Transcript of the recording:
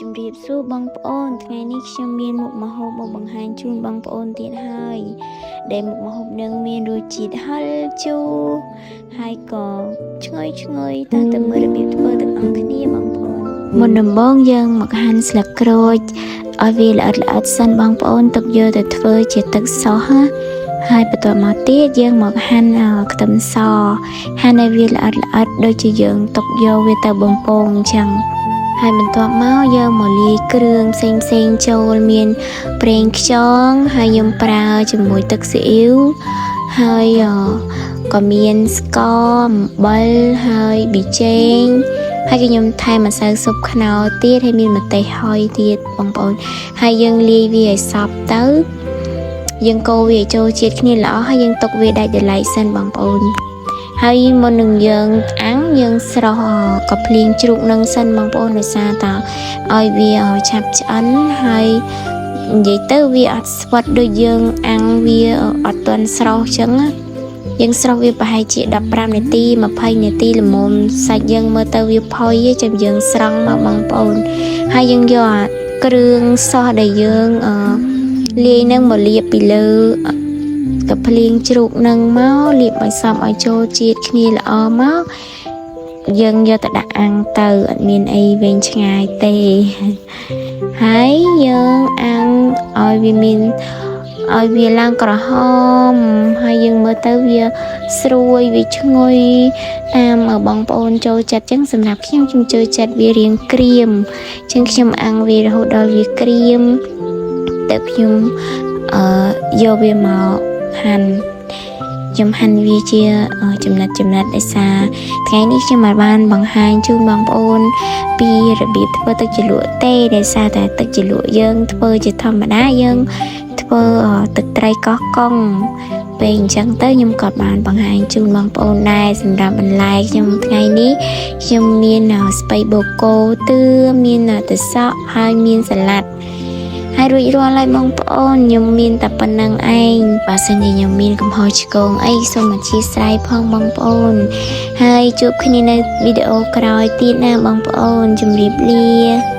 ជំរាបសួរបងប្អូនថ្ងៃនេះខ្ញុំមានមុខម្ហូបមកបង្ហាញជូនបងប្អូនទៀតហើយដែលមុខម្ហូបនឹងមានរសជាតិហឹរជូរហើយក៏ឈ្ងុយតើទៅមើលរបៀបធ្វើទាំងអស់គ្នាបងប្អូនមុនដំបូងយើងមកហាន់ស្លឹកក្រូចឲ្យវាល្អិតសិនបងប្អូនទុកយកទៅធ្វើជាទឹកសោះហើយបន្ទាប់មកទៀតយើងមកហាន់ខ្ទឹមសហាន់ឲ្យវាល្អិតដូចជាយើងទុកយកវាទៅបំពងអញ្ចឹងហើយបន្ទាប់មកយើងមកលាយគ្រឿងផ្សេងចូលមានប្រេងខ្យងហើយខ្ញុំប្រើជាមួយទឹកស៊ីអ៊ីវហើយក៏មានស្ករអំបិលហើយប៊ីចេងហើយខ្ញុំថែមម្សៅស៊ុបខ្នុរទៀតហើយមានម្ទេសហុយទៀតបងប្អូនហើយយើងលាយវាឲ្យសព្វទៅយើងកូរវាចូលជាតិគ្នាល្អហើយយើងទុកវាដាច់ដោយឡែកសិនបងប្អូនហើយមុននឹងយើងអាំងយើងស្រោះកាភ្លៀងជ្រូកនឹងសិនបងប្អូនដោយសារតើឲ្យវាឆាប់ឆ្អិនហើយនិយាយទៅវាអត់ស្វិតដូចយើងអាំងវាអត់ទាន់ស្រោះចឹងយើងស្រោះវាប្រហែលជា15នាទី20នាទីល្មមសាច់យើងមើលទៅវាផុយចាំយើងស្រង់មកបងប្អូនហើយយើងយកគ្រឿងសោះដែលយើងលាយនឹងមកលាបពីលើកាភ្លៀងជ្រូកនឹងមកលាបឲ្យសព្វឲ្យចូលជាតិគ្នាល្អមកយើងយកទៅដាក់អាំងទៅអត់មានអីវែងឆ្ងាយទេហើយយើងអាំងឲ្យវាមានឲ្យវាឡើងក្រហមហើយយើងមើលទៅវាស្រួយវាឈ្ងុយតាមបងប្អូនចូលចិត្តចឹងសម្រាប់ខ្ញុំចូលចិត្តវារាងក្រៀមចឹងខ្ញុំអាំងវារហូតដល់វាក្រៀមតែខ្ញុំយកវាមកហាន់ខ្ញុំហាន់វាជាចំណិតដោយសារថ្ងៃនេះខ្ញុំបានបង្ហាញជូនបងប្អូនពីរបៀបធ្វើទឹកជ្រលក់ទេដោយសារតែទឹកជ្រលក់យើងធ្វើជាធម្មតាយើងធ្វើទឹកត្រីកោះកុងពេលអញ្ចឹងទៅខ្ញុំក៏បានបង្ហាញជូនបងប្អូនដែរសម្រាប់បន្លែខ្ញុំថ្ងៃនេះខ្ញុំមានស្ពៃបូកូទឿមានទឹកសក់ហើយមានសាឡាត់ហើយរួចរាល់ហើយបងប្អូនខ្ញុំមានតែប៉ុណ្្នឹងឯងបើសិនជាខ្ញុំមានកំហុសឆ្គងអីសូមអធិស្ឋានផងបងប្អូនហើយជួបគ្នានៅវីដេអូក្រោយទៀតណាបងប្អូនជម្រាបលា